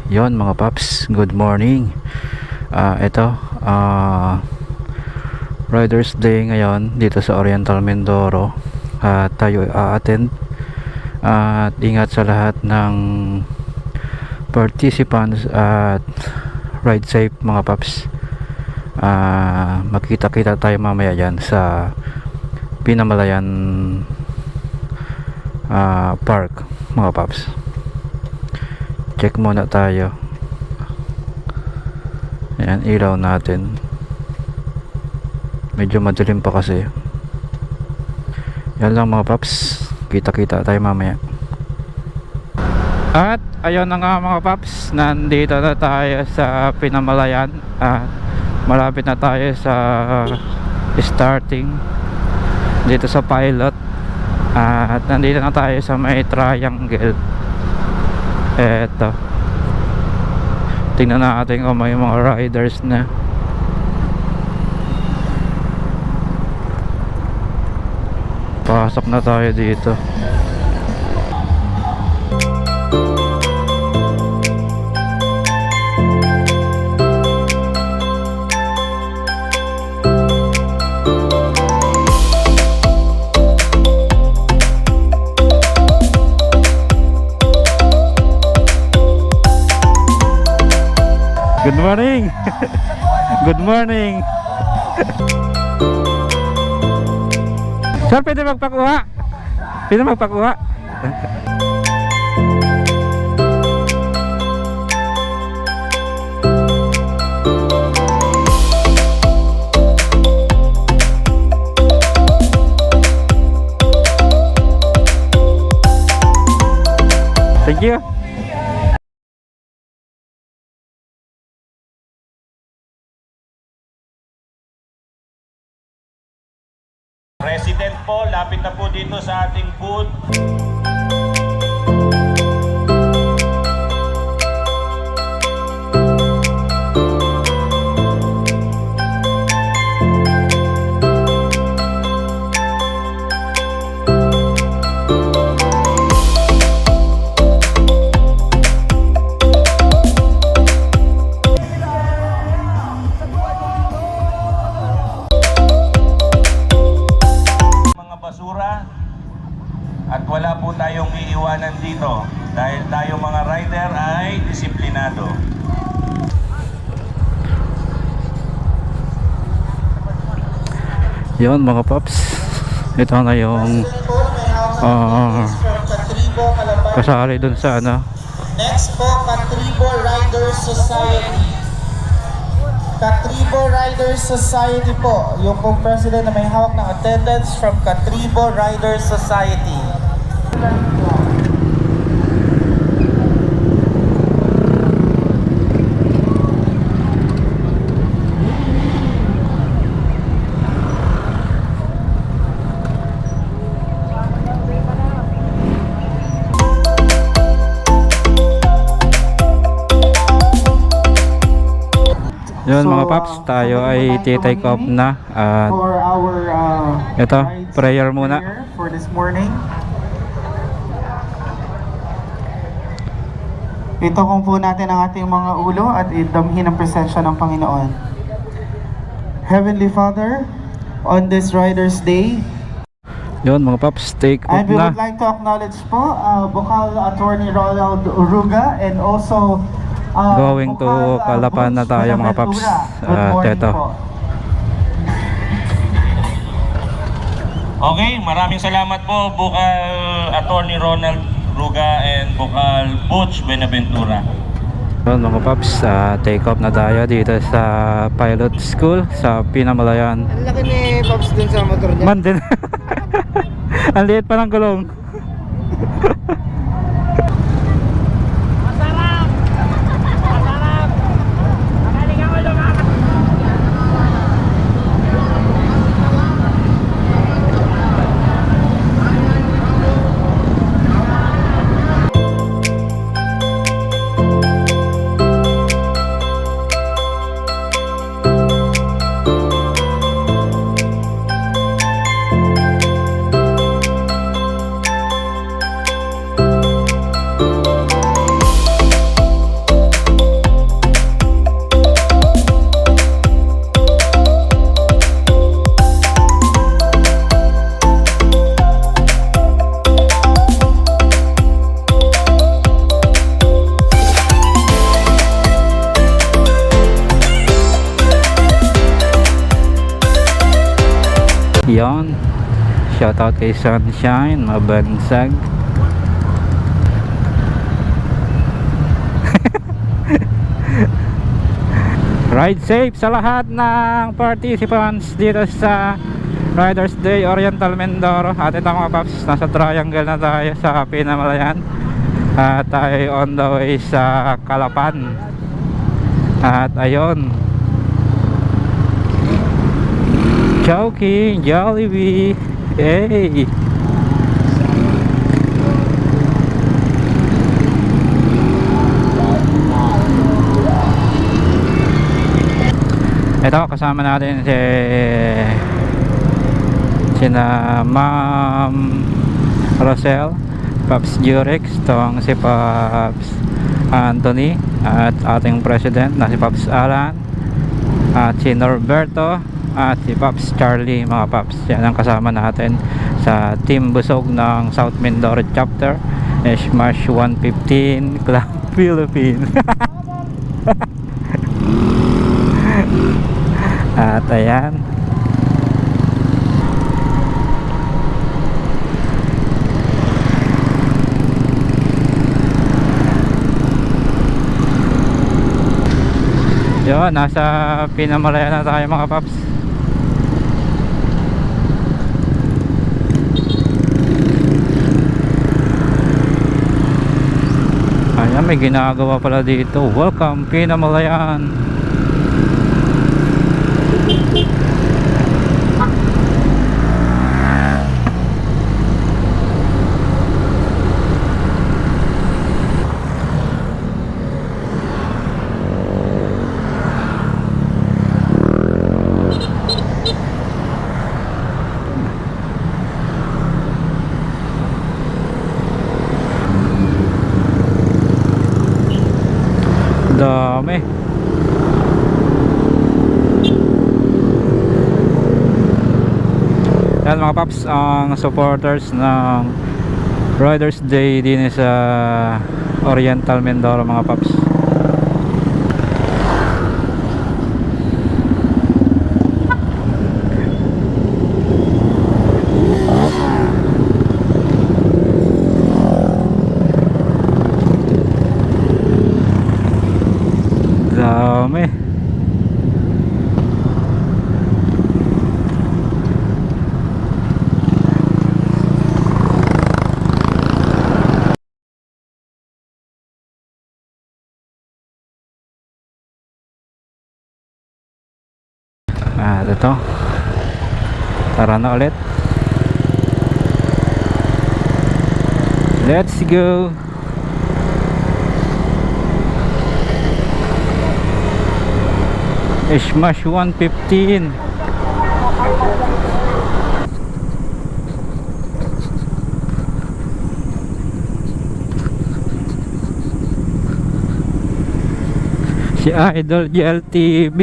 Yon mga paps, good morning. Ito Riders Day ngayon dito sa Oriental Mindoro. Tayo a-attend at ingat sa lahat ng participants at ride safe mga paps. Magkita-kita tayo mamaya dyan sa Pinamalayan Park mga paps. Check muna tayo. Ayan, ilaw natin. Medyo madilim pa kasi. Yan lang mga paps. Kita-kita tayo mamaya. At ayun na nga mga paps, nandito na tayo sa Pinamalayan. Malapit na tayo sa starting dito sa pilot. At nandito na tayo sa may triangle. Eto, tingnan natin kung may mga riders na. Pasok na tayo dito. Good morning. Good morning. Sir, pwede magpakuha? Pwede magpakuha? Thank you. President po, lapit na po dito sa ating booth. At wala po tayong iiwanan dito dahil tayo mga rider ay disiplinado. Yon mga paps, ito na yung kasali dun sa ano. Next po, Catribo Riders Society. Catribo Riders Society po, yung pong president na may hawak ng attendance from Catribo Riders Society. Yun mga paps, tayo ay take off na. At for our ito, prayer muna for this morning. Ito kung po natin ang ating mga ulo at idamhin ang presensya ng Panginoon. Heavenly Father, on this Riders Day, yun mga paps, take off and we na. would like to acknowledge po Bukal Attorney Ronald Uruga and also Going to Bukal, Calapan na Butch tayo mga paps. Good morning Teto. po. Okay, maraming salamat po Bukal Attorney Ronald Ruga and Bukal Butch Buenaventura. Yun mga paps, take off na tayo dito sa pilot school sa Pinamalayan. Ang laki ni Pops dun sa motor niya. Man din. Ang liit pa ng gulong. Yon. Shoutout kay Sunshine, mabansag. Ride safe sa lahat ng participants dito sa Riders Day Oriental Mindoro. At ito mga paps, nasa triangle na tayo sa Pinamalayan. At tayo on the way sa Calapan. At ayun, Chowking, Jollibee, hey! Ito, kasama natin sina Ma'am Rosel, Pops Jurex, tong si Pops Anthony, at ating president na si Pops Alan, at si Norberto, at si Pops Charlie. Mga Pops, yan ang kasama natin sa Team Busog ng South Mindoro Chapter Smash 115 Club Philippines. At ayan, yun, nasa Pinamalayan na tayo mga paps. Ayan, may ginagawa pala dito. Welcome Pinamalayan. Dami. Yan mga paps, ang supporters ng Riders Day din sa Oriental Mindoro mga paps. Dami. Ito. Tara na ulit. Let's go. Smash 115. Si Idol GLTV.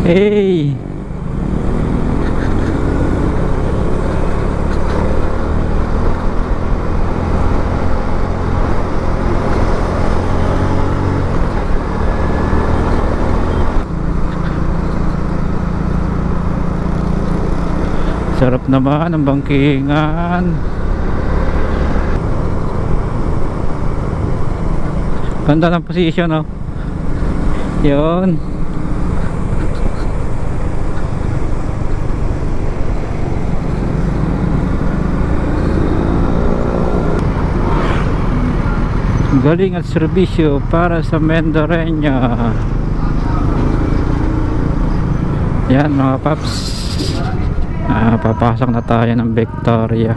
Hey. Sarap naman ang bangkingan. Ganda ng position, oh. Yun. Galing at serbisyo para sa Mendoreña. Yan mga paps, papasok na tayo ng Victoria.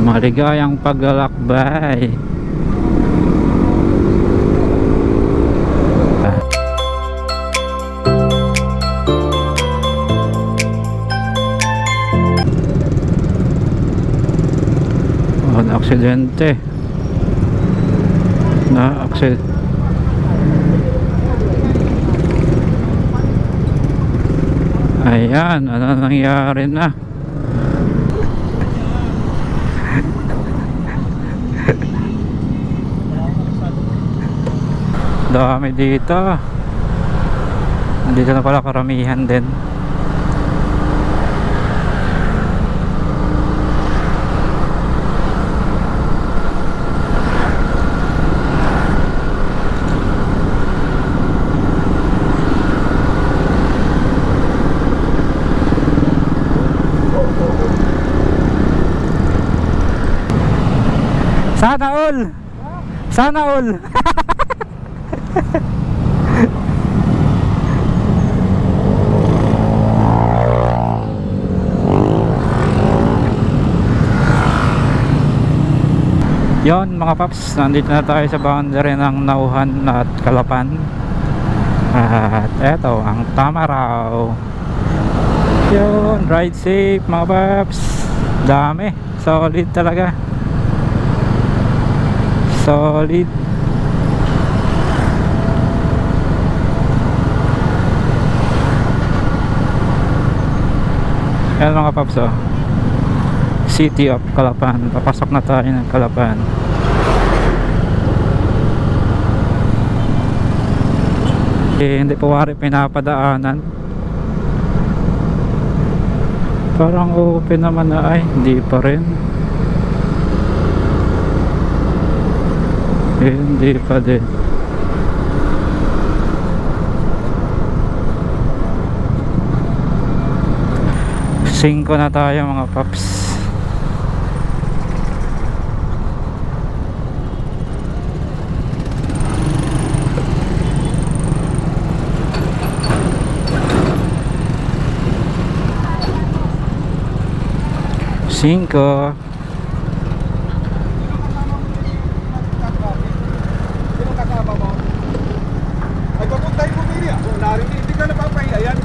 Maligayang paglalakbay. Aksidente na ayan, ano nangyari na? Dami dito. Nandito na pala karamihan din. Sana all. Sana all. Yon mga paps, nandito na tayo sa boundary ng Nauhan at Calapan. At eto ang Tamaraw. Yon, ride safe mga paps. Dami, solid talaga. Solid. Yan mga paps, oh. City of Calapan. Papasok na tayo ng Calapan. Hindi pa wari pinapadaanan. Parang open naman na. Ay, hindi pa rin. Hindi pa din. Singko na tayo mga paps. Cinco. Sino kasama mo? Ay, papuntay mo din yan. Kung narinig, hindi ka napapahiya yan.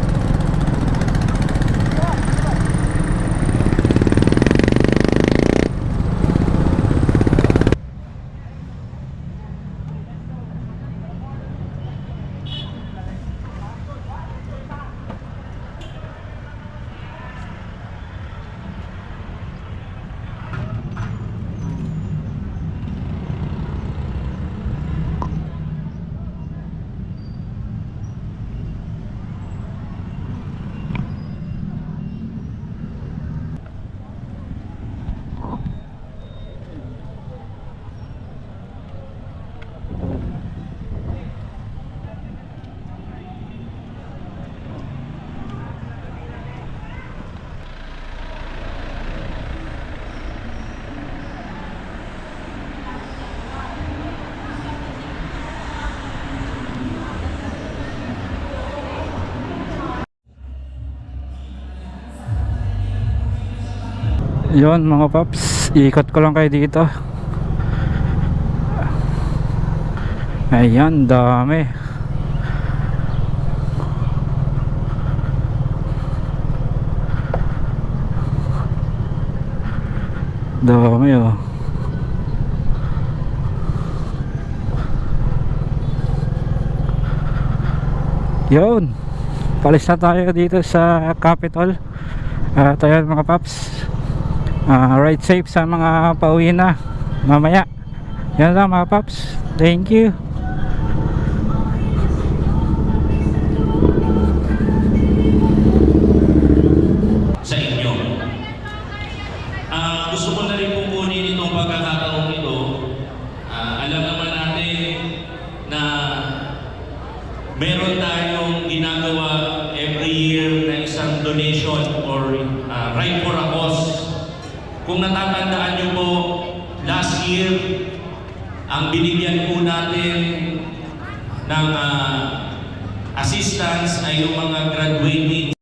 Yon mga paps, ikot ko lang kayo dito. Ayan, dami. Dami oh. Yon, palis na tayo dito sa Capitol. Tayo mga paps, ride safe sa mga pauwi na mamaya. Yan lang mga paps, thank you. Sa inyo. Gusto ko na rin kukunin itong pagkakataong ito. Alam naman natin na meron tayong ginagawa every year na isang donation or ride for a cause. Kung natatandaan nyo po, last year, ang binigyan po natin ng assistance ay yung mga graduating